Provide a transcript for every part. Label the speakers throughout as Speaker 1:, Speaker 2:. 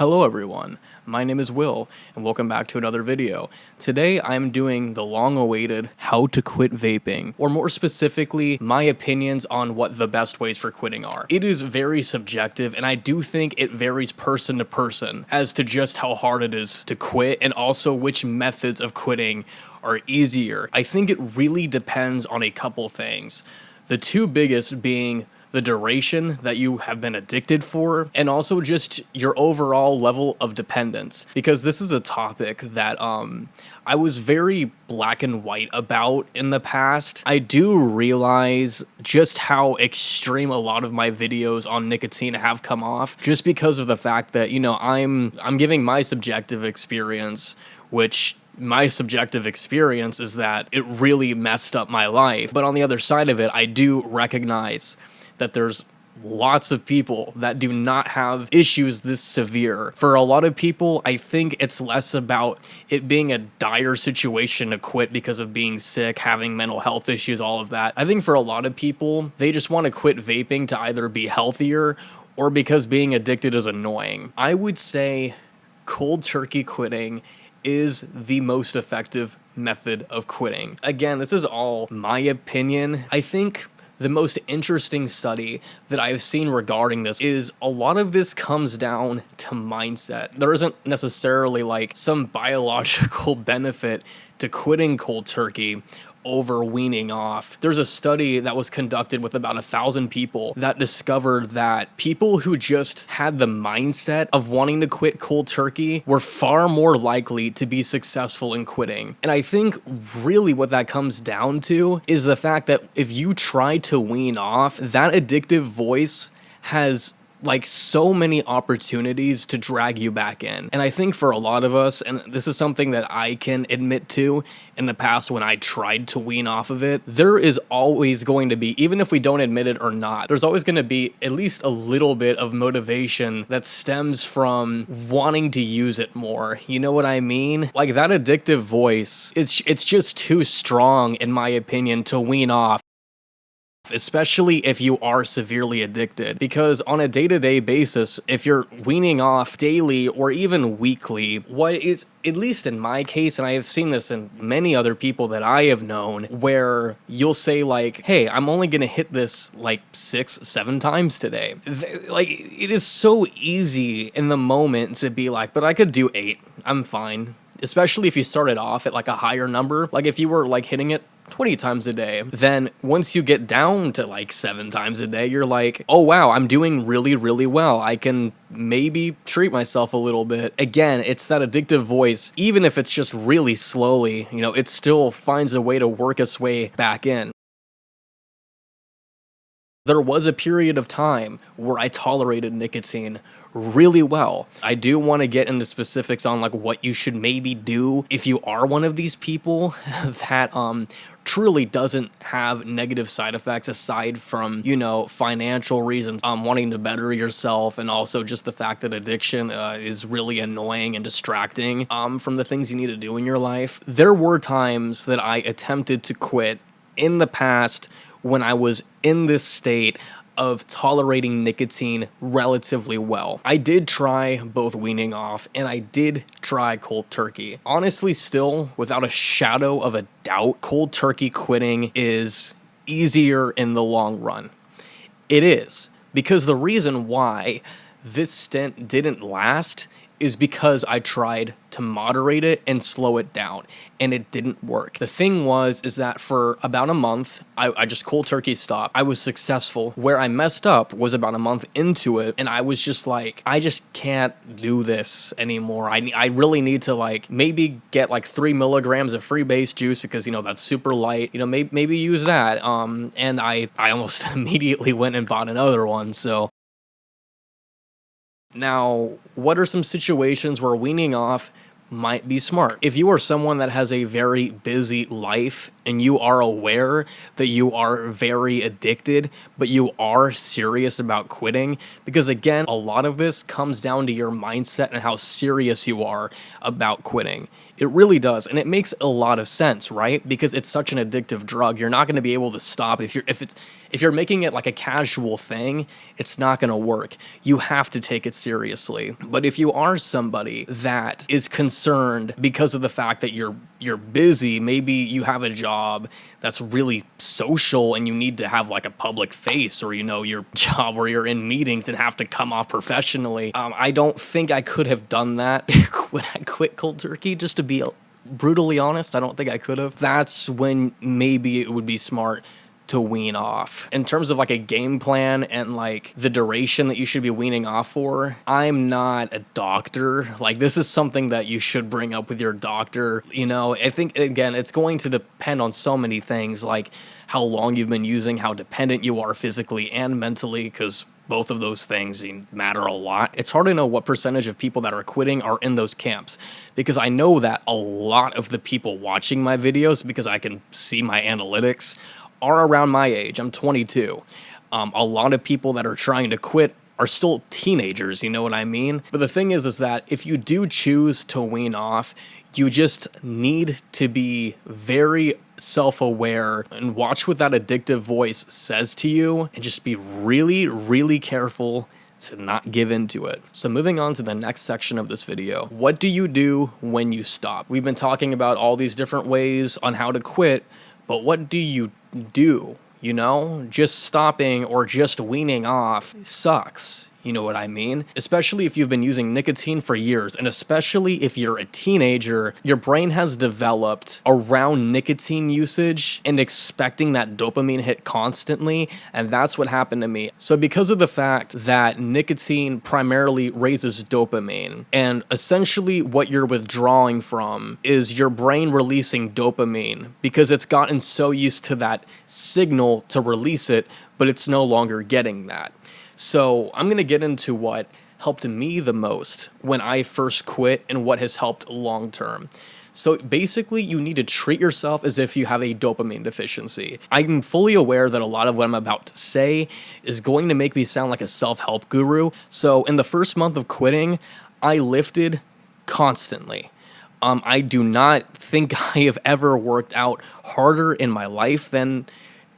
Speaker 1: Hello everyone, my name is Will, and welcome back to another video. Today I'm doing the long-awaited how to quit vaping, or more specifically, my opinions on what the best ways for quitting are. It is very subjective, and I do think it varies person to person as to just how hard it is to quit, and also which methods of quitting are easier. I think it really depends on a couple things. The two biggest being the duration that you have been addicted for, and also just your overall level of dependence. Because this is a topic that I was very black and white about in the past. I do realize just how extreme a lot of my videos on nicotine have come off, just because of the fact that, you know, I'm giving my subjective experience, which my subjective experience is that it really messed up my life. But on the other side of it, I do recognize that there's lots of people that do not have issues this severe. For a lot of people, I think it's less about it being a dire situation to quit because of being sick, having mental health issues, all of that. I think for a lot of people, they just want to quit vaping to either be healthier or because being addicted is annoying. I would say cold turkey quitting is the most effective method of quitting. Again, this is all my opinion. I think the most interesting study that I've seen regarding this is a lot of this comes down to mindset. There isn't necessarily like some biological benefit to quitting cold turkey over weaning off. There's a study that was conducted with about 1,000 people that discovered that people who just had the mindset of wanting to quit cold turkey were far more likely to be successful in quitting. And I think really what that comes down to is the fact that if you try to wean off, that addictive voice has like so many opportunities to drag you back in. And I think for a lot of us, and this is something that I can admit to in the past when I tried to wean off of it, there is always going to be, even if we don't admit it or not, there's always going to be at least a little bit of motivation that stems from wanting to use it more. You know what I mean? Like that addictive voice, it's just too strong in my opinion to wean off, especially if you are severely addicted, because on a day-to-day basis, if you're weaning off daily or even weekly, what is, at least in my case, and I have seen this in many other people that I have known, where you'll say like, hey, I'm only gonna hit this like 6-7 times today. Like, it is so easy in the moment to be like, but I could do 8, I'm fine. Especially if you started off at like a higher number, like if you were like hitting it 20 times a day, then once you get down to like 7 times a day, you're like, oh wow, I'm doing really, really well. I can maybe treat myself a little bit. Again, it's that addictive voice. Even if it's just really slowly, you know, it still finds a way to work its way back in. There was a period of time where I tolerated nicotine really well. I do want to get into specifics on like what you should maybe do if you are one of these people that truly doesn't have negative side effects aside from, you know, financial reasons, wanting to better yourself, and also just the fact that addiction is really annoying and distracting from the things you need to do in your life. There were times that I attempted to quit in the past when I was in this state of tolerating nicotine relatively well. I did try both weaning off and I did try cold turkey. Honestly, still, without a shadow of a doubt, cold turkey quitting is easier in the long run. It is, because the reason why this stint didn't last is because I tried to moderate it and slow it down, and it didn't work. The thing is that for about a month, I just cold turkey stopped. I was successful. Where I messed up was about a month into it, and I was just like, I just can't do this anymore. I really need to like maybe get like 3 milligrams of freebase juice because, you know, that's super light. You know, maybe use that. And I almost immediately went and bought another one, so. Now, what are some situations where weaning off might be smart? If you are someone that has a very busy life and you are aware that you are very addicted, but you are serious about quitting, because again, a lot of this comes down to your mindset and how serious you are about quitting. It really does, and it makes a lot of sense, right? Because it's such an addictive drug. You're not going to be able to stop if you're making it like a casual thing. It's not going to work. You have to take it seriously. But if you are somebody that is concerned because of the fact that you're busy, maybe you have a job that's really social and you need to have like a public face, or your job where you're in meetings and have to come off professionally. I don't think I could have done that when I quit cold turkey, just to be brutally honest. I don't think I could have. That's when maybe it would be smart to wean off. In terms of like a game plan and like the duration that you should be weaning off for, I'm not a doctor. Like, this is something that you should bring up with your doctor. I think, again, it's going to depend on so many things, like how long you've been using, how dependent you are physically and mentally, because both of those things matter a lot. It's hard to know what percentage of people that are quitting are in those camps, because I know that a lot of the people watching my videos, because I can see my analytics, are around my age. I'm 22. A lot of people that are trying to quit are still teenagers, you know what I mean? But the thing is that if you do choose to wean off, you just need to be very self-aware and watch what that addictive voice says to you, and just be really, really careful to not give into it. So moving on to the next section of this video, what do you do when you stop? We've been talking about all these different ways on how to quit, but what do you do? Just stopping or just weaning off sucks. You know what I mean? Especially if you've been using nicotine for years, and especially if you're a teenager, your brain has developed around nicotine usage and expecting that dopamine hit constantly, and that's what happened to me. So because of the fact that nicotine primarily raises dopamine, and essentially what you're withdrawing from is your brain releasing dopamine, because it's gotten so used to that signal to release it, but it's no longer getting that. So I'm going to get into what helped me the most when I first quit and what has helped long term. So basically, you need to treat yourself as if you have a dopamine deficiency. I'm fully aware that a lot of what I'm about to say is going to make me sound like a self-help guru. So in the first month of quitting, I lifted constantly. I do not think I have ever worked out harder in my life than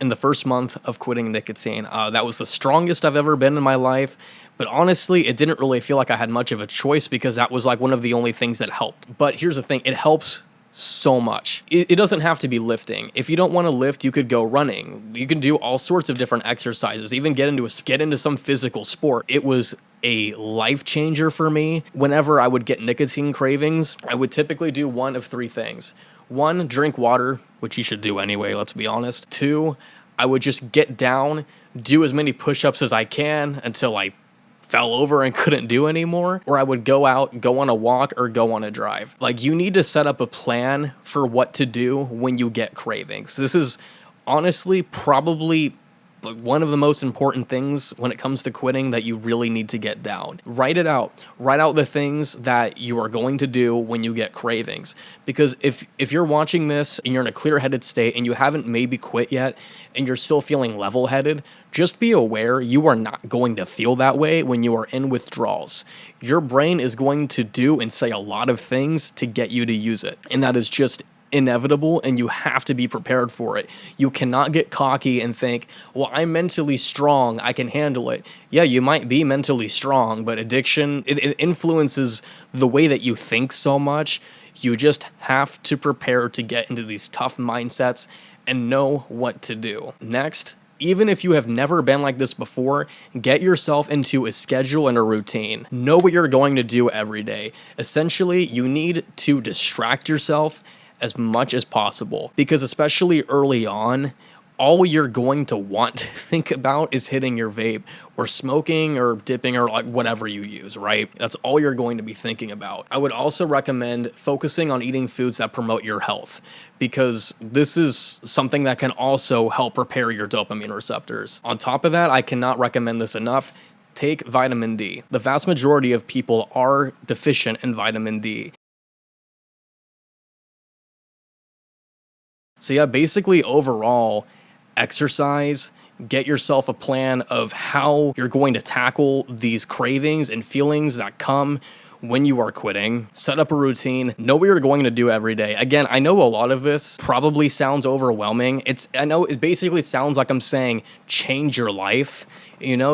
Speaker 1: in the first month of quitting nicotine. That was the strongest I've ever been in my life, but honestly, it didn't really feel like I had much of a choice, because that was like one of the only things that helped. But here's the thing, it helps so much. It doesn't have to be lifting. If you don't want to lift, you could go running. You can do all sorts of different exercises, even get into some physical sport. It was a life changer for me. Whenever I would get nicotine cravings, I would typically do one of three things. 1, drink water, which you should do anyway, let's be honest. 2, I would just get down, do as many push-ups as I can until I fell over and couldn't do anymore, or I would go out, go on a walk, or go on a drive. Like, you need to set up a plan for what to do when you get cravings. This is honestly probably one of the most important things when it comes to quitting that you really need to get down. Write it out. Write out the things that you are going to do when you get cravings. Because if you're watching this and you're in a clear-headed state and you haven't maybe quit yet and you're still feeling level-headed, just be aware you are not going to feel that way when you are in withdrawals. Your brain is going to do and say a lot of things to get you to use it. And that is just inevitable, and you have to be prepared for it. You cannot get cocky and think, well, I'm mentally strong, I can handle it. Yeah, you might be mentally strong, but addiction, it influences the way that you think so much. You just have to prepare to get into these tough mindsets and know what to do. Next, even if you have never been like this before, get yourself into a schedule and a routine. Know what you're going to do every day. Essentially, you need to distract yourself as much as possible, because especially early on, all you're going to want to think about is hitting your vape or smoking or dipping or like whatever you use, right? That's all you're going to be thinking about. I would also recommend focusing on eating foods that promote your health, because this is something that can also help repair your dopamine receptors. On top of that, I cannot recommend this enough. Take vitamin D. The vast majority of people are deficient in vitamin D. So yeah, basically overall, exercise, get yourself a plan of how you're going to tackle these cravings and feelings that come when you are quitting. Set up a routine, know what you're going to do every day. Again, I know a lot of this probably sounds overwhelming. I know it basically sounds like I'm saying change your life,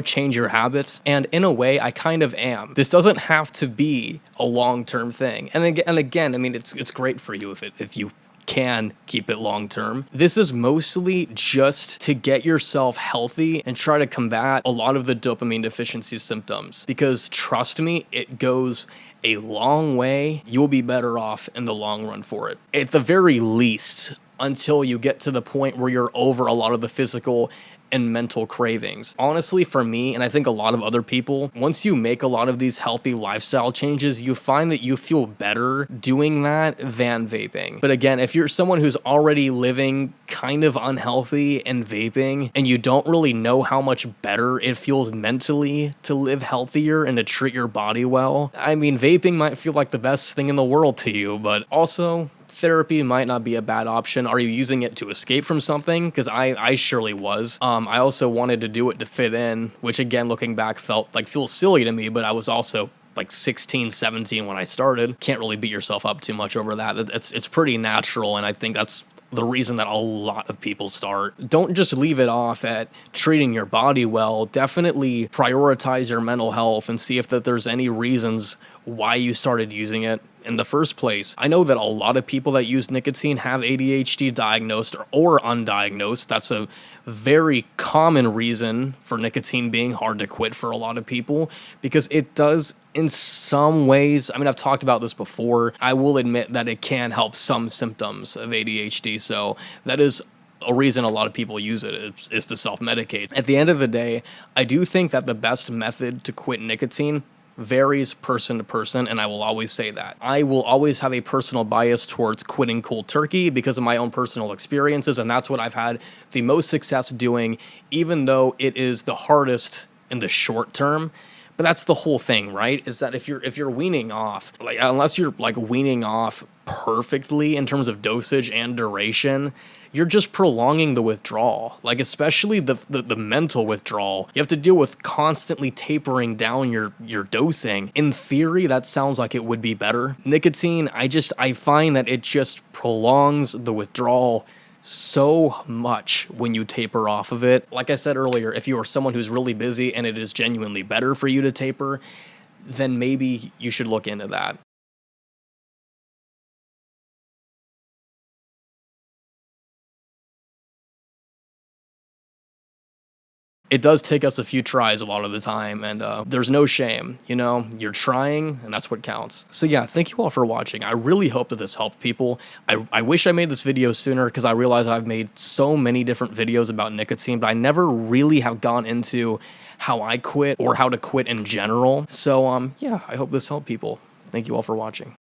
Speaker 1: change your habits. And in a way, I kind of am. This doesn't have to be a long-term thing. And again, I mean, it's great for you if you can keep it long term. This is mostly just to get yourself healthy and try to combat a lot of the dopamine deficiency symptoms, because trust me, it goes a long way. You'll be better off in the long run for it. At the very least, until you get to the point where you're over a lot of the physical and mental cravings. Honestly, for me, and I think a lot of other people, once you make a lot of these healthy lifestyle changes, you find that you feel better doing that than vaping. But again, if you're someone who's already living kind of unhealthy and vaping, and you don't really know how much better it feels mentally to live healthier and to treat your body well, I mean, vaping might feel like the best thing in the world to you, but also therapy might not be a bad option. Are you using it to escape from something? Because I surely was. I also wanted to do it to fit in, which again, looking back, feels silly to me, but I was also like 16, 17 when I started. Can't really beat yourself up too much over that. It's pretty natural, and I think that's the reason that a lot of people start. Don't just leave it off at treating your body well. Definitely prioritize your mental health and see if there's any reasons why you started using it in the first place. I know that a lot of people that use nicotine have ADHD diagnosed or undiagnosed. That's a very common reason for nicotine being hard to quit for a lot of people, because it does in some ways. I mean, I've talked about this before. I will admit that it can help some symptoms of ADHD. So that is a reason a lot of people use it, is to self-medicate. At the end of the day, I do think that the best method to quit nicotine varies person to person, and I will always say that. I will always have a personal bias towards quitting cold turkey because of my own personal experiences, and that's what I've had the most success doing, even though it is the hardest in the short term. But that's the whole thing, right? Is that if you're weaning off, like, unless you're like weaning off perfectly in terms of dosage and duration, you're just prolonging the withdrawal. Like, especially the mental withdrawal. You have to deal with constantly tapering down your dosing. In theory, that sounds like it would be better. Nicotine, I find that it just prolongs the withdrawal so much when you taper off of it. Like I said earlier, if you are someone who's really busy and it is genuinely better for you to taper, then maybe you should look into that. It does take us a few tries a lot of the time, and there's no shame, you're trying, and that's what counts. So yeah, thank you all for watching. I really hope that this helped people. I wish I made this video sooner, because I realize I've made so many different videos about nicotine, but I never really have gone into how I quit or how to quit in general. So yeah, I hope this helped people. Thank you all for watching.